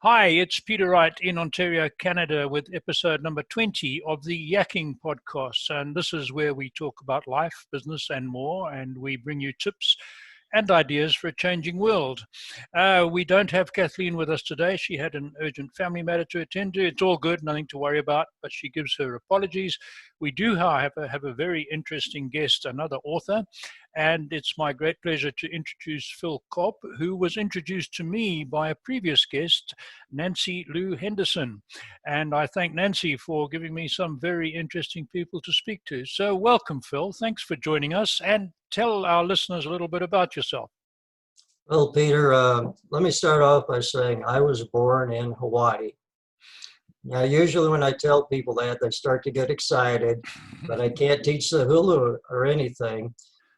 Hi, it's Peter Wright in Ontario, Canada, with episode number 20 of the Yakking podcast. And this is where we talk about life, business, and more. And we bring you tips and ideas for a changing world. We don't have Kathleen with us today. She had an urgent family matter to attend to. It's all good, nothing to worry about, but she gives her apologies. We do, however, have a very interesting guest, another author, and it's my great pleasure to introduce Phil Cobb, who was introduced to me by a previous guest, Nancy Lou Henderson. And I thank Nancy for giving me some very interesting people to speak to. So welcome, Phil. Thanks for joining us, and tell our listeners a little bit about yourself. Well, Peter, let me start off by saying I was born in Hawaii. Now, usually when I tell people that, they start to get excited, but I can't teach the hula or anything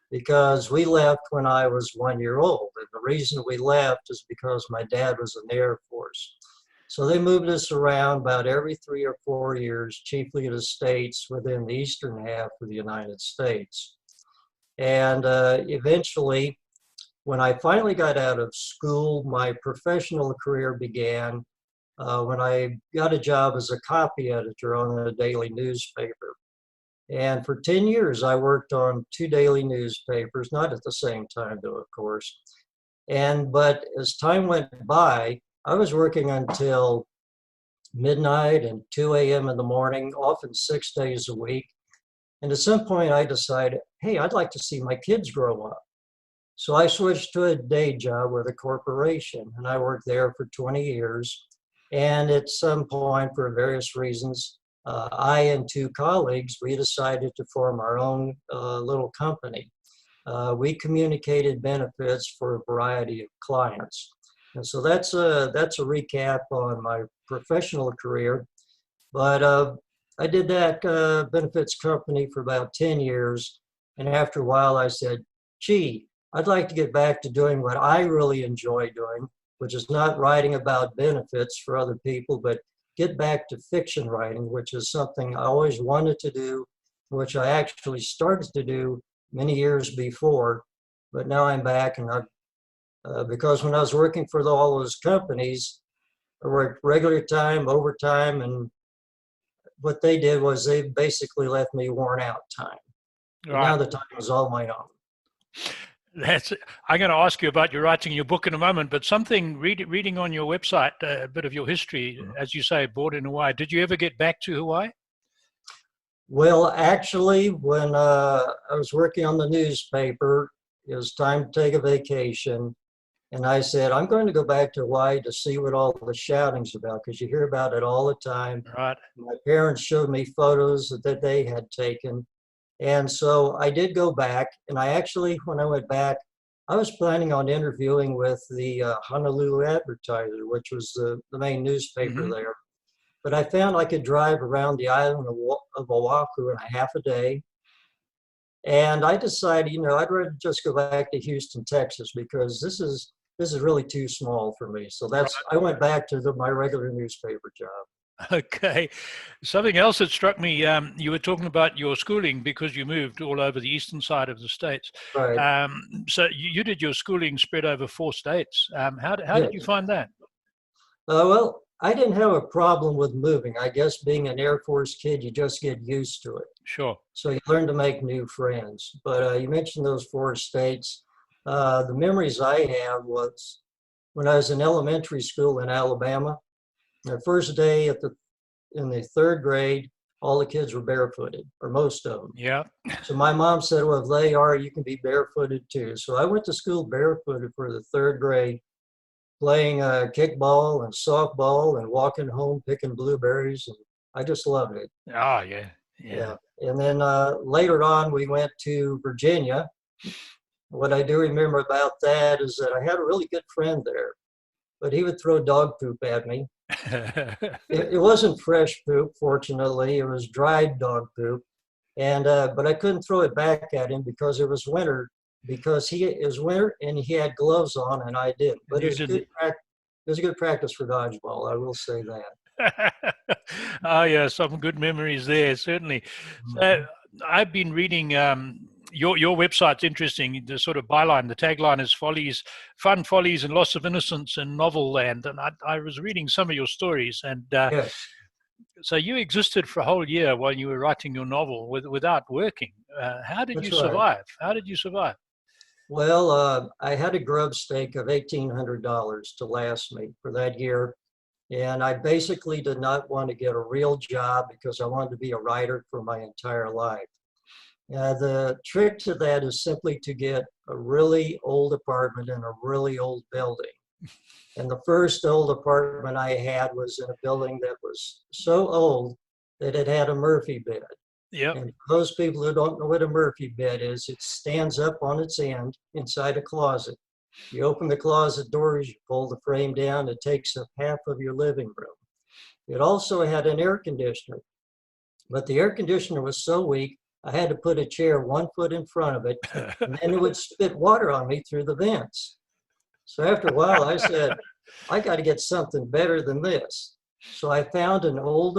because we left when I was 1 year old. And the reason we left is because my dad was in the Air Force. So they moved us around about every 3 or 4 years, chiefly to states within the eastern half of the United States. And eventually, when I finally got out of school, my professional career began when I got a job as a copy editor on a daily newspaper. And for 10 years, I worked on 2 daily newspapers, not at the same time, though, of course. But as time went by, I was working until midnight and 2 a.m. in the morning, often 6 days a week. And at some point, I decided, hey, I'd like to see my kids grow up. So I switched to a day job with a corporation, and I worked there for 20 years. And at some point, for various reasons, I and 2 colleagues, we decided to form our own little company. We communicated benefits for a variety of clients. And so that's a recap on my professional career. But I did that benefits company for about 10 years. And after a while, I said, gee, I'd like to get back to doing what I really enjoy doing, which is not writing about benefits for other people, but get back to fiction writing, which is something I always wanted to do, which I actually started to do many years before. But now I'm back, and because when I was working for all those companies, I worked regular time, overtime, and what they did was they basically left me worn out time. Right. Now the time is all my own. I'm going to ask you about your writing your book in a moment, but something reading on your website, a bit of your history, as you say, born in Hawaii. Did you ever get back to Hawaii? Well, actually, when I was working on the newspaper, it was time to take a vacation. And I said, I'm going to go back to Hawaii to see what all the shouting's about, because you hear about it all the time. Right. My parents showed me photos that they had taken. And so I did go back, and I actually, when I went back, I was planning on interviewing with the Honolulu Advertiser, which was the main newspaper there. But I found I could drive around the island of Oahu in a half a day. And I decided, I'd rather just go back to Houston, Texas, because this is really too small for me. So I went back to my regular newspaper job. Okay. Something else that struck me, you were talking about your schooling because you moved all over the eastern side of the States. Right. So you did your schooling spread over 4 states. How did you find that? Well, I didn't have a problem with moving. I guess being an Air Force kid, you just get used to it. Sure. So you learn to make new friends. But you mentioned those 4 states. The memories I have was when I was in elementary school in Alabama. The first day in the 3rd grade, all the kids were barefooted, or most of them. Yeah. So my mom said, well, if they are, you can be barefooted too. So I went to school barefooted for the 3rd grade, playing kickball and softball and walking home picking blueberries. And I just loved it. Oh, yeah. And then later on, we went to Virginia. What I do remember about that is that I had a really good friend there, but he would throw dog poop at me. It wasn't fresh poop, fortunately. It was dried dog poop. But I couldn't throw it back at him because it was winter, it was winter and he had gloves on and I didn't. But it was a good practice for dodgeball, I will say that. Oh, yeah, some good memories there, certainly. So I've been reading your website's interesting. The sort of byline, the tagline is "Follies, Fun Follies, and Loss of Innocence in Novel Land." And I was reading some of your stories, and Yes, so you existed for a whole year while you were writing your novel without working. How did you that's right. survive? How did you survive? Well, I had a grub stake of $1,800 to last me for that year. And I basically did not want to get a real job because I wanted to be a writer for my entire life. The trick to that is simply to get a really old apartment in a really old building. And the first old apartment I had was in a building that was so old that it had a Murphy bed. Yep. And for those people who don't know what a Murphy bed is, it stands up on its end inside a closet. You open the closet doors, you pull the frame down, it takes up half of your living room. It also had an air conditioner, but the air conditioner was so weak, I had to put a chair 1 foot in front of it, and then it would spit water on me through the vents. So after a while, I said, I got to get something better than this. So I found an old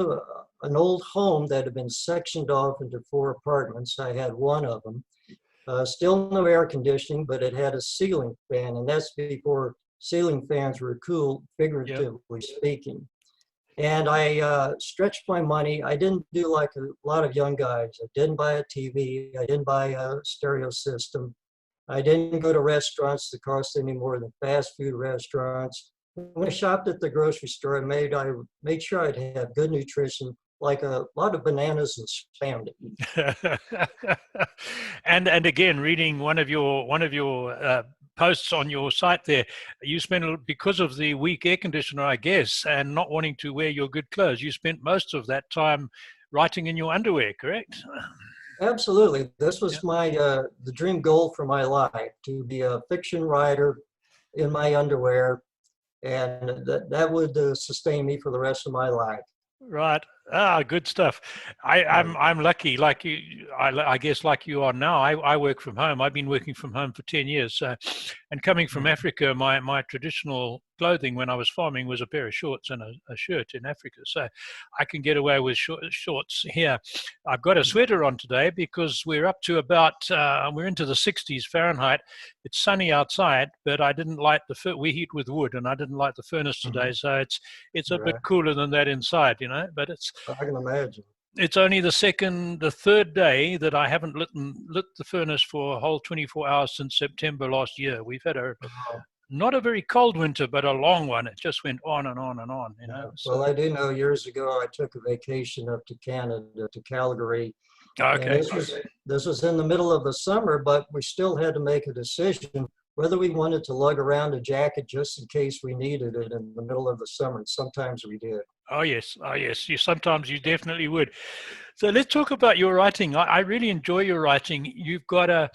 home that had been sectioned off into 4 apartments. I had one of them. Still no air conditioning, but it had a ceiling fan, and that's before ceiling fans were cool, Yep. figuratively speaking. And I stretched my money. I didn't do like a lot of young guys. I didn't buy a TV. I didn't buy a stereo system. I didn't go to restaurants that cost any more than fast food restaurants. When I shopped at the grocery store, I made sure I'd have good nutrition, like a lot of bananas and spam to eat. And again, reading one of your posts on your site there, you spent, because of the weak air conditioner, I guess, and not wanting to wear your good clothes, you spent most of that time writing in your underwear, correct? Absolutely. This Yeah. was my the dream goal for my life, to be a fiction writer in my underwear, and that would sustain me for the rest of my life. Right. Ah, good stuff. I'm lucky, like you. I guess like you are now. I work from home. I've been working from home for 10 years. So, and coming from Africa, my traditional clothing when I was farming was a pair of shorts and a shirt in Africa. So, I can get away with shorts here. I've got a sweater on today because we're up to about we're into the 60s Fahrenheit. It's sunny outside, but I didn't light we heat with wood, and I didn't light the furnace today. So it's a bit Right. cooler than that inside, but I can imagine. it's only the third day that I haven't lit the furnace for a whole 24 hours since September last year. We've had not a very cold winter, but a long one. It just went on and on and on. Well, So, I do know years ago I took a vacation up to Canada, to Calgary, and okay. this was in the middle of the summer, but we still had to make a decision whether we wanted to lug around a jacket just in case we needed it in the middle of the summer. And sometimes we did. Oh yes, oh yes. Sometimes you definitely would. So let's talk about your writing. I really enjoy your writing. You've got a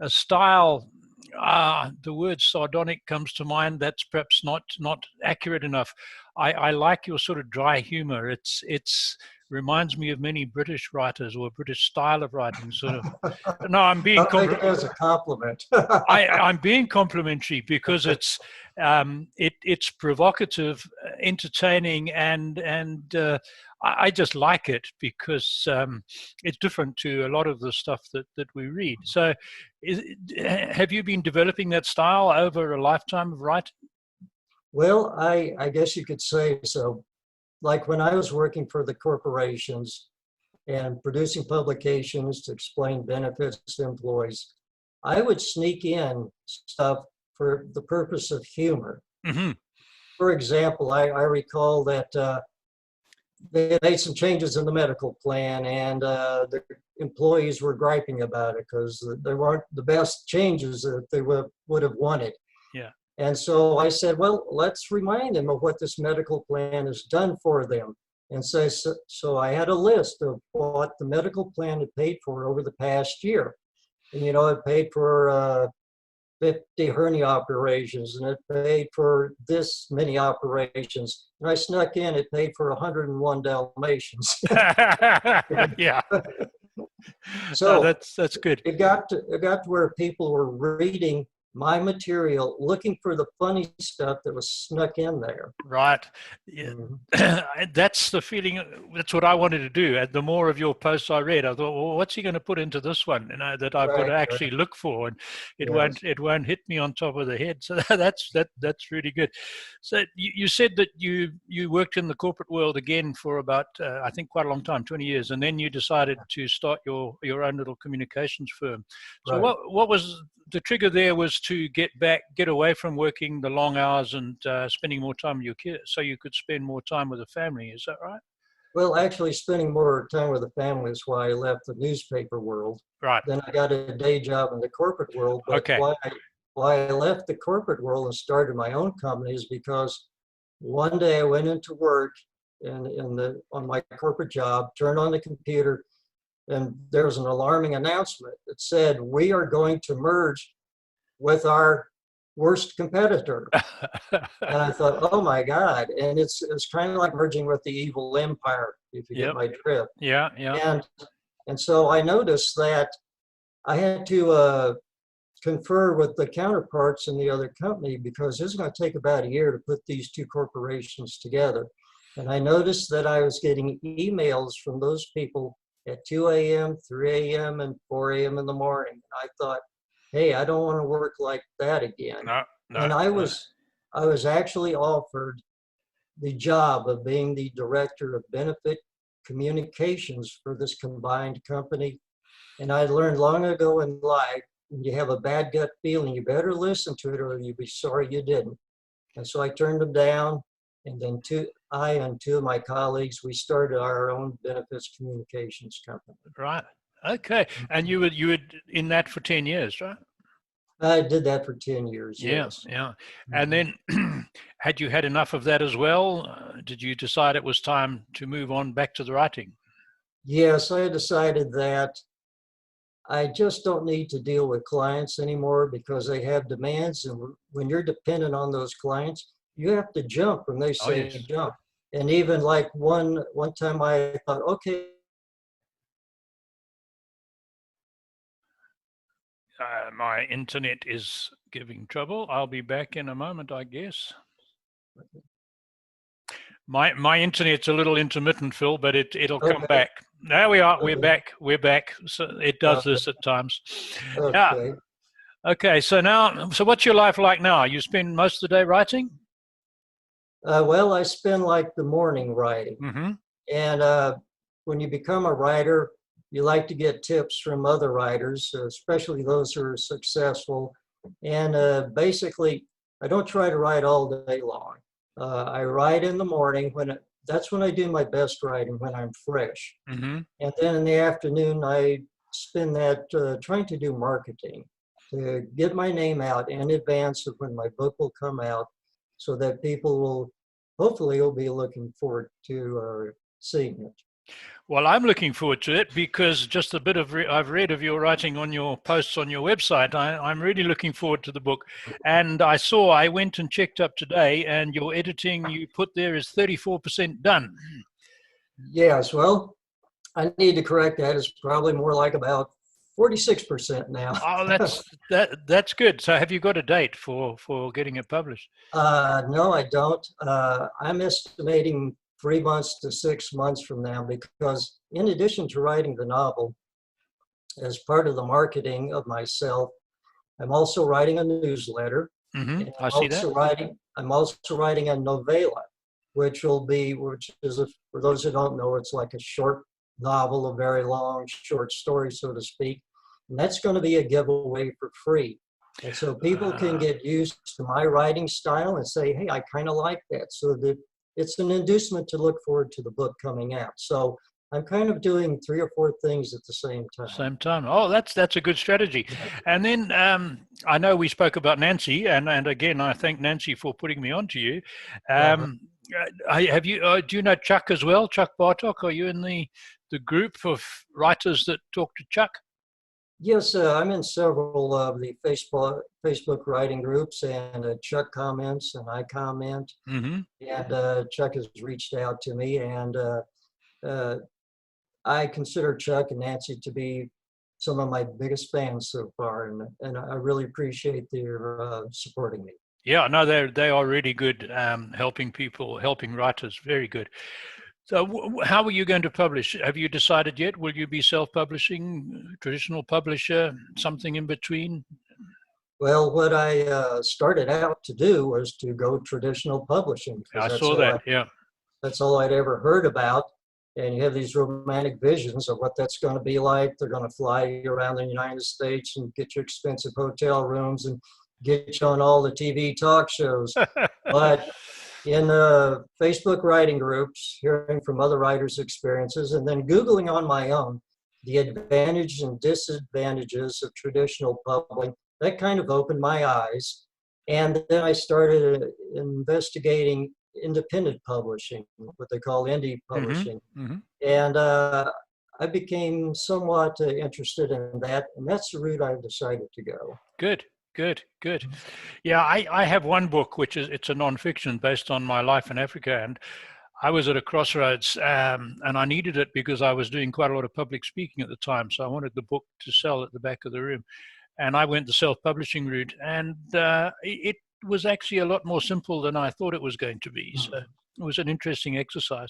style. The word sardonic comes to mind. That's perhaps not accurate enough. I like your sort of dry humor. It's reminds me of many British writers, or a British style of writing. Sort of. No, I'm being I'll take it as a compliment. I'm being complimentary because it's provocative, entertaining, and I just like it because it's different to a lot of the stuff that we read. So, have you been developing that style over a lifetime of writing? Well, I guess you could say so. Like when I was working for the corporations and producing publications to explain benefits to employees, I would sneak in stuff for the purpose of humor. Mm-hmm. For example, I recall that they made some changes in the medical plan, and the employees were griping about it because they weren't the best changes that they would have wanted. Yeah. And so I said, well, let's remind them of what this medical plan has done for them. And so I had a list of what the medical plan had paid for over the past year. And, it paid for 50 hernia operations, and it paid for this many operations. And I snuck in, it paid for 101 Dalmatians. Yeah. So that's good. it got to where people were reading my material, looking for the funny stuff that was snuck in there. Right. Yeah. Mhm. That's the feeling. That's what I wanted to do. And the more of your posts I read, I thought, well, what's he going to put into this one? That I've got to Right, actually right. look for, and Yes. it won't hit me on top of the head. So that's really good. So you said that you worked in the corporate world again for about I think quite a long time, 20 years, and then you decided to start your own little communications firm. So Right. what was the trigger there? Was to get away from working the long hours and spending more time with your kids, so you could spend more time with the family. Is that right? Well, actually, spending more time with the family is why I left the newspaper world. Right. Then I got a day job in the corporate world. But Okay. why I left the corporate world and started my own company is because one day I went into work on my corporate job, turned on the computer, and there was an alarming announcement that said, "We are going to merge with our worst competitor." And I thought, oh my God. And it's kind of like merging with the evil empire, if you get Yep. my drift. Yeah. Yeah. And so I noticed that I had to confer with the counterparts in the other company, because it's going to take about a year to put these two corporations together. And I noticed that I was getting emails from those people at 2 a.m., 3 a.m., and 4 a.m. in the morning. And I thought, hey, I don't want to work like that again. No. No. And No. I was actually offered the job of being the director of benefit communications for this combined company. And I learned long ago in life, when you have a bad gut feeling, you better listen to it or you'll be sorry you didn't. And so I turned them down. And then I and two of my colleagues, we started our own benefits communications company. Right. Okay. And you were in that for 10 years, right? I did that for 10 years, Yeah. yes. Yeah. And Mhm. then had you had enough of that as well? Did you decide it was time to move on back to the writing? Yes, I decided that I just don't need to deal with clients anymore because they have demands. And when you're dependent on those clients, you have to jump when they Oh, say yes. jump. And even like one time I thought, okay, My internet is giving trouble. I'll be back in a moment, I guess. My internet's a little intermittent, Phil, but it'll come okay, back. There we are. We're okay, back. We're back. So it does okay, this at times. Yeah. okay. Okay. So what's your life like now? You spend most of the day writing? Well, I spend like the morning writing. Mm-hmm. And when you become a writer, you like to get tips from other writers, especially those who are successful. And basically, I don't try to write all day long. I write in the morning that's when I do my best writing, when I'm fresh. Mm-hmm. And then in the afternoon, I spend that trying to do marketing to get my name out in advance of when my book will come out, so that people will hopefully will be looking forward to seeing it. Well, I'm looking forward to it because just a bit of I've read of your writing on your posts on your website. I'm really looking forward to the book. And I went and checked up today, and your editing you put there is 34% done. Yes, well, I need to correct that. It's probably more like about 46% now. Oh, that's good. So have you got a date for getting it published? No, I don't. I'm estimating 3 months to 6 months from now, because in addition to writing the novel, as part of the marketing of myself, I'm also writing a newsletter, Mm-hmm. and I see that. I'm also writing a novella, which is for those who don't know, it's like a short novel, a very long short story, so to speak. And that's going to be a giveaway for free. And so people can get used to my writing style and say, hey, I kind of like that. So that it's an inducement to look forward to the book coming out. So I'm kind of doing 3 or 4 things at the same time. Same time. Oh, that's a good strategy. And then I know we spoke about Nancy, and again I thank Nancy for putting me on to you. Uh, Have you? Do you know Chuck as well? Chuck Bartok? Are you in the group of writers that talk to Chuck? yes, I'm in several of the Facebook writing groups, and Chuck comments and I comment, Mm-hmm. and Chuck has reached out to me, and uh, I consider Chuck and Nancy to be some of my biggest fans so far, and I really appreciate their supporting me. Yeah, no, they are really good, helping people, helping writers. Very good. So, how are you going to publish? Have you decided yet? Will you be self-publishing, traditional publisher, something in between? Well, what I started out to do was to go traditional publishing because I saw that. Yeah. that's all I'd ever heard about. And you have these romantic visions of what that's going to be like. They're going to fly you around the United States and get you expensive hotel rooms and get you on all the TV talk shows. But in Facebook writing groups, hearing from other writers' experiences, and then Googling on my own, the advantages and disadvantages of traditional publishing, that kind of opened my eyes. And then I started investigating independent publishing, what they call indie publishing. Mm-hmm. And I became somewhat interested in that, and that's the route I've decided to go. Good. Yeah, I have one book, which it's a nonfiction based on my life in Africa, and I was at a crossroads, and I needed it because I was doing quite a lot of public speaking at the time, so I wanted the book to sell at the back of the room, and I went the self-publishing route, and it was actually a lot more simple than I thought it was going to be. So it was an interesting exercise.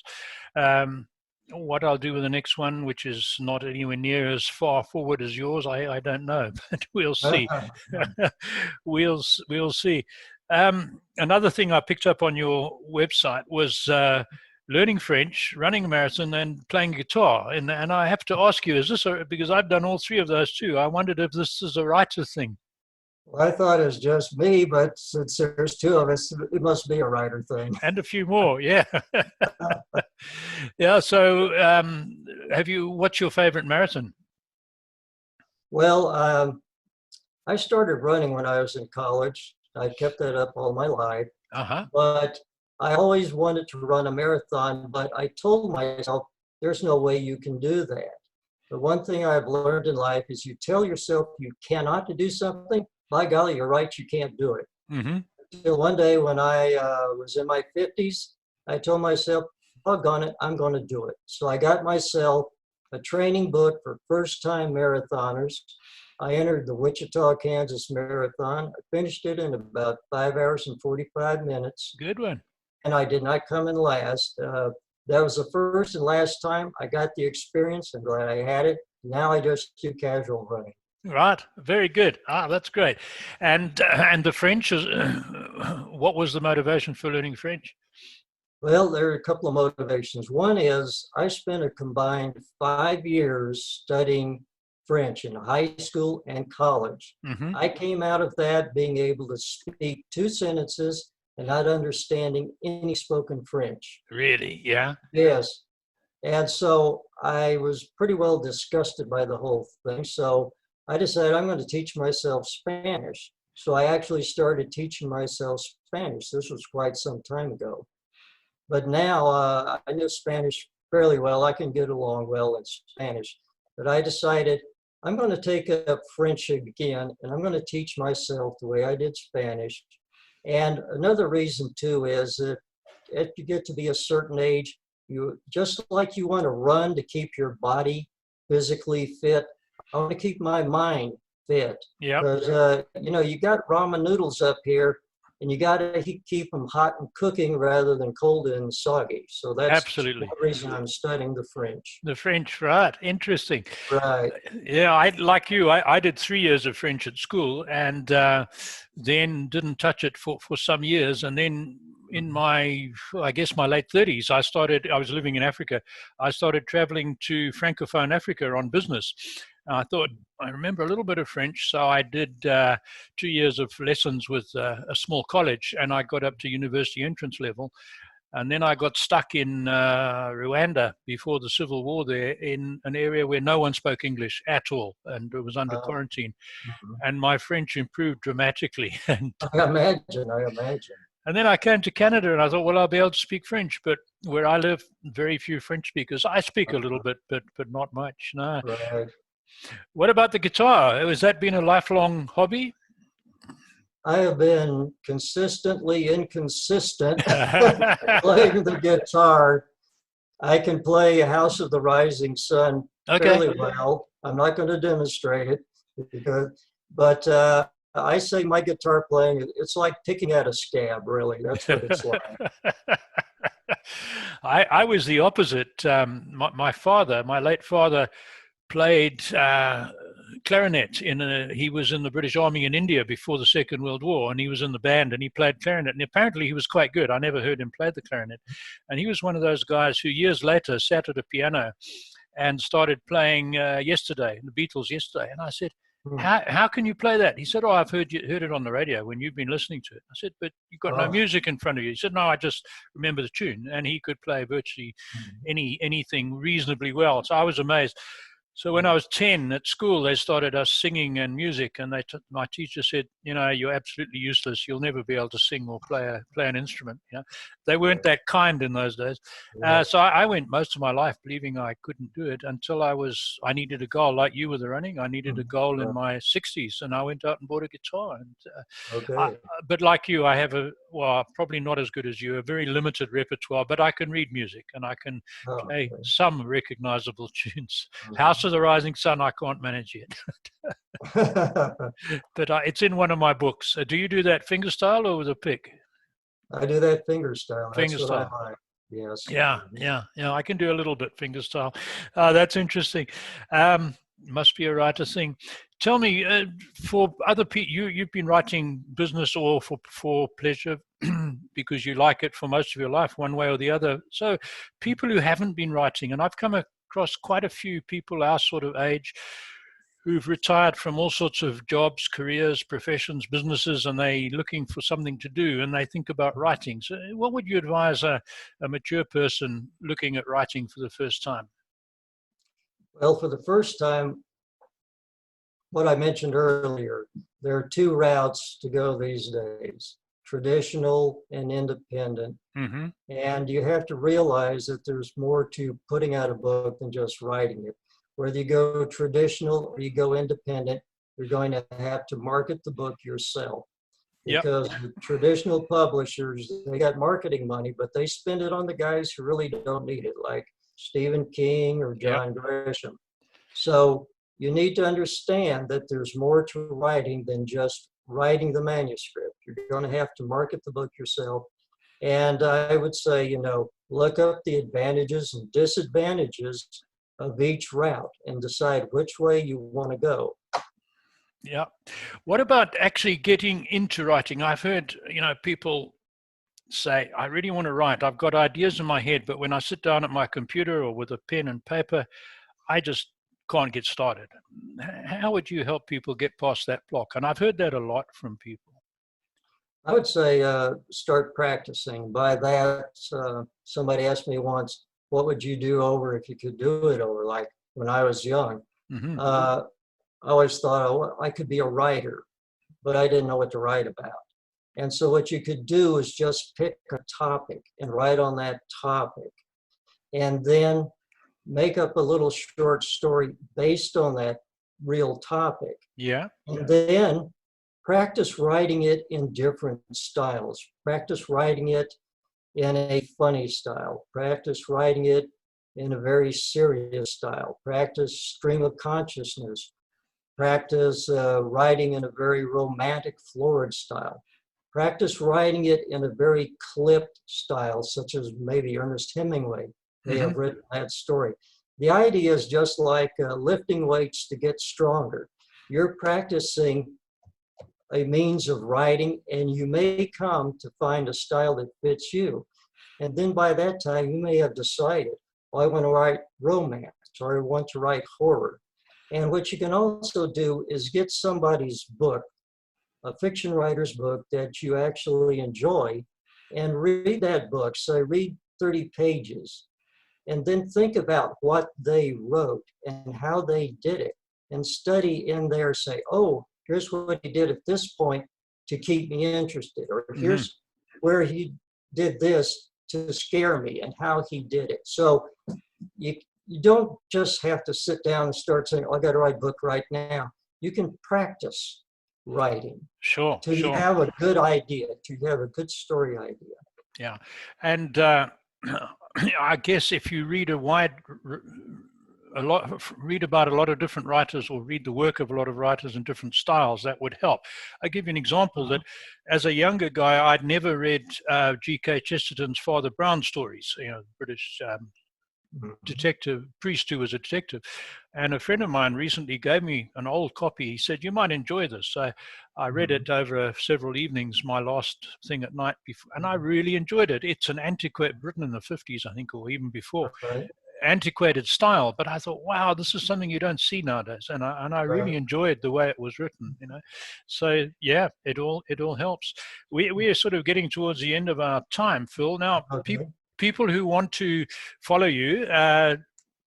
What I'll do with the next one, which is not anywhere near as far forward as yours, I don't know, but we'll see. we'll see. Another thing I picked up on your website was learning French, running a marathon, and playing guitar. And I have to ask you, is this because I've done all three of those too? I wondered if this is a writer thing. Well, I thought it was just me, but since there's two of us, it must be a writer thing. And a few more, yeah. Yeah, so what's your favorite marathon? Well, I started running when I was in college. I kept that up all my life. But I always wanted to run a marathon, but I told myself, there's no way you can do that. The one thing I've learned in life is you tell yourself you cannot do something, by golly, you're right, you can't do it. Until one day when I was in my 50s, I told myself, doggone it, I'm going to do it. So I got myself a training book for first-time marathoners. I entered the Wichita, Kansas Marathon. I finished it in about 5 hours and 45 minutes. Good one. And I did not come in last. That was the first and last time I got the experience. I'm glad I had it. Now I just do casual running. Right, very good. That's great. And the French is. What was the motivation for learning French? Well, there are a couple of motivations. One is I spent a combined 5 years studying French in high school and college. I came out of that being able to speak 2 sentences and not understanding any spoken French. Really? Yeah. Yes. And so I was pretty well disgusted by the whole thing. So I decided I'm going to teach myself Spanish. So I actually started teaching myself Spanish. This was quite some time ago. But now I know Spanish fairly well. I can get along well in Spanish. But I decided I'm going to take up French again, and I'm going to teach myself the way I did Spanish. And another reason, too, is that if you get to be a certain age, you just like you want to run to keep your body physically fit, I want to keep my mind fit. Yeah. Because, you got ramen noodles up here, and you got to keep them hot and cooking rather than cold and soggy. So that's absolutely the reason I'm studying the French. The French, right. Interesting. Right. Yeah, like you, I did 3 years of French at school and then didn't touch it for some years. And then in my late 30s, I was living in Africa. I started traveling to Francophone Africa on business. I thought, I remember a little bit of French, so I did 2 years of lessons with a small college, and I got up to university entrance level. And then I got stuck in Rwanda before the civil war there in an area where no one spoke English at all, and it was under quarantine. And my French improved dramatically. And I imagine. And then I came to Canada and I thought, well, I'll be able to speak French. But where I live, very few French speakers. I speak a little bit, but not much. No. Right. What about the guitar? Has that been a lifelong hobby? I have been consistently inconsistent playing the guitar. I can play House of the Rising Sun fairly well. I'm not going to demonstrate it, because, but I say my guitar playing, it's like picking at a scab, really. That's what it's like. I was the opposite. My late father, played clarinet he was in the British Army in India before the Second World War, and he was in the band and he played clarinet, and apparently he was quite good. I never heard him play the clarinet. And he was one of those guys who years later sat at a piano and started playing Yesterday, the Beatles' Yesterday. And I said, how can you play that? He said, oh, I've heard it on the radio when you've been listening to it. I said, but you've got no music in front of you. He said, no, I just remember the tune. And he could play virtually anything reasonably well. So I was amazed. So when I was 10 at school, they started us singing and music, and my teacher said, you're absolutely useless. You'll never be able to sing or play an instrument. They weren't that kind in those days. So I went most of my life believing I couldn't do it until I needed a goal, like you with the running. I needed a goal in my 60s, and I went out and bought a guitar. And but like you, I have probably not as good as you, a very limited repertoire, but I can read music and I can play some recognizable tunes. House of the Rising Sun, I can't manage yet. But it's in one of my books. Do you do that finger style or with a pick? I do that finger style. Finger That's style. what I like. Yes. Yeah. I can do a little bit finger style. That's interesting. Must be a writer thing. Tell me, for other people, you've been writing business or for pleasure because you like it for most of your life, one way or the other. So people who haven't been writing, and I've come across quite a few people our sort of age who've retired from all sorts of jobs, careers, professions, businesses, and they're looking for something to do, and they think about writing. So what would you advise a mature person looking at writing for the first time? Well, for the first time, what I mentioned earlier, there are two routes to go these days: traditional and independent. Mm-hmm. And you have to realize that there's more to putting out a book than just writing it. Whether you go traditional or you go independent, you're going to have to market the book yourself. Because the traditional publishers, they got marketing money, but they spend it on the guys who really don't need it, like Stephen King or John Grisham. So you need to understand that there's more to writing than just writing the manuscript. You're going to have to market the book yourself. And I would say, look up the advantages and disadvantages of each route and decide which way you want to go. Yeah. What about actually getting into writing? I've heard, people say, I really want to write. I've got ideas in my head, but when I sit down at my computer or with a pen and paper, I just can't get started. How would you help people get past that block? And I've heard that a lot from people. I would say start practicing. By that, somebody asked me once, what would you do over if you could do it over? Like when I was young, I always thought, I could be a writer, but I didn't know what to write about. And so what you could do is just pick a topic and write on that topic, and then make up a little short story based on that real topic. Yeah. And then practice writing it in different styles. Practice writing it in a funny style. Practice writing it in a very serious style. Practice stream of consciousness. Practice writing in a very romantic, florid style. Practice writing it in a very clipped style, such as maybe Ernest Hemingway may have written that story. The idea is just like lifting weights to get stronger. You're practicing a means of writing, and you may come to find a style that fits you. And then by that time, you may have decided, I want to write romance, or I want to write horror. And what you can also do is get somebody's book, a fiction writer's book that you actually enjoy, and read that book. So read 30 pages, and then think about what they wrote and how they did it, and study in there, say, oh, here's what he did at this point to keep me interested, or here's where he did this to scare me and how he did it. So you don't just have to sit down and start saying, I got to write a book right now. You can practice writing. Sure. To have a good idea, to have a good story idea. Yeah. And I guess if you read a wide read about a lot of different writers, or read the work of a lot of writers in different styles, that would help. I'll give you an example that as a younger guy, I'd never read G.K. Chesterton's Father Brown stories, British detective, priest who was a detective. And a friend of mine recently gave me an old copy. He said, you might enjoy this. So I read it over several evenings, my last thing at night before, and I really enjoyed it. It's an antiquated, written in the 50s, I think, or even before. Right. Antiquated style, but I thought, wow, this is something you don't see nowadays, and I really enjoyed the way it was written. So yeah, it all helps. We are sort of getting towards the end of our time, Phil. Now, people who want to follow you, tell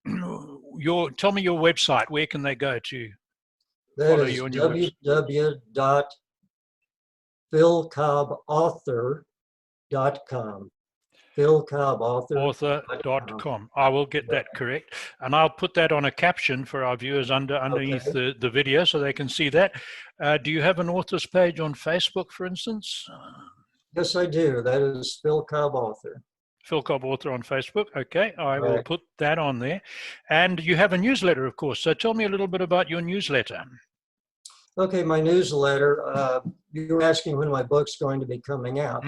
me your website. Where can they go to follow you on your website? www.philcobbauthor.com. philcobbauthor.com. I will get that correct, and I'll put that on a caption for our viewers underneath the video, so they can see that. Do you have an author's page on Facebook, for instance? Yes, I do. That is Phil Cobb Author. Phil Cobb Author on Facebook. Okay, I will put that on there. And you have a newsletter, of course. So tell me a little bit about your newsletter. Okay, my newsletter. You were asking when my book's going to be coming out.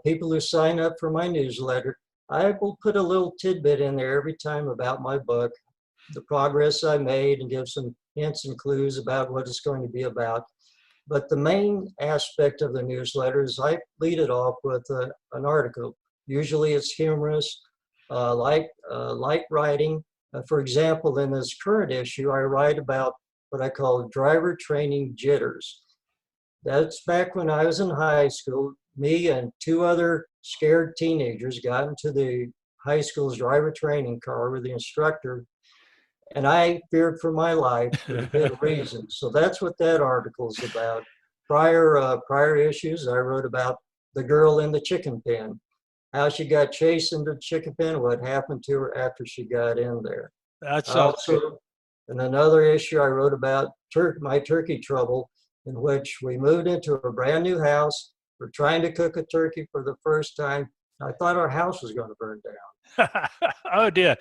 People who sign up for my newsletter, I will put a little tidbit in there every time about my book, the progress I made, and give some hints and clues about what it's going to be about. But the main aspect of the newsletter is I lead it off with an article. Usually it's humorous, light writing. For example, in this current issue, I write about what I call driver training jitters. That's back when I was in high school. Me and two other scared teenagers got into the high school's driver training car with the instructor, and I feared for my life for a good reason. So that's what that article is about. Prior issues, I wrote about the girl in the chicken pen, how she got chased into the chicken pen, what happened to her after she got in there. That's also, in another issue, I wrote about my turkey trouble, in which we moved into a brand new house. We're trying to cook a turkey for the first time. I thought our house was going to burn down. Oh dear.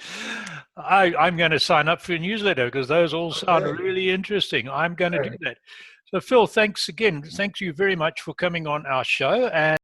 I'm going to sign up for your newsletter, because those all sound really interesting. I'm going to do that. So Phil, thanks again. Thank you very much for coming on our show. And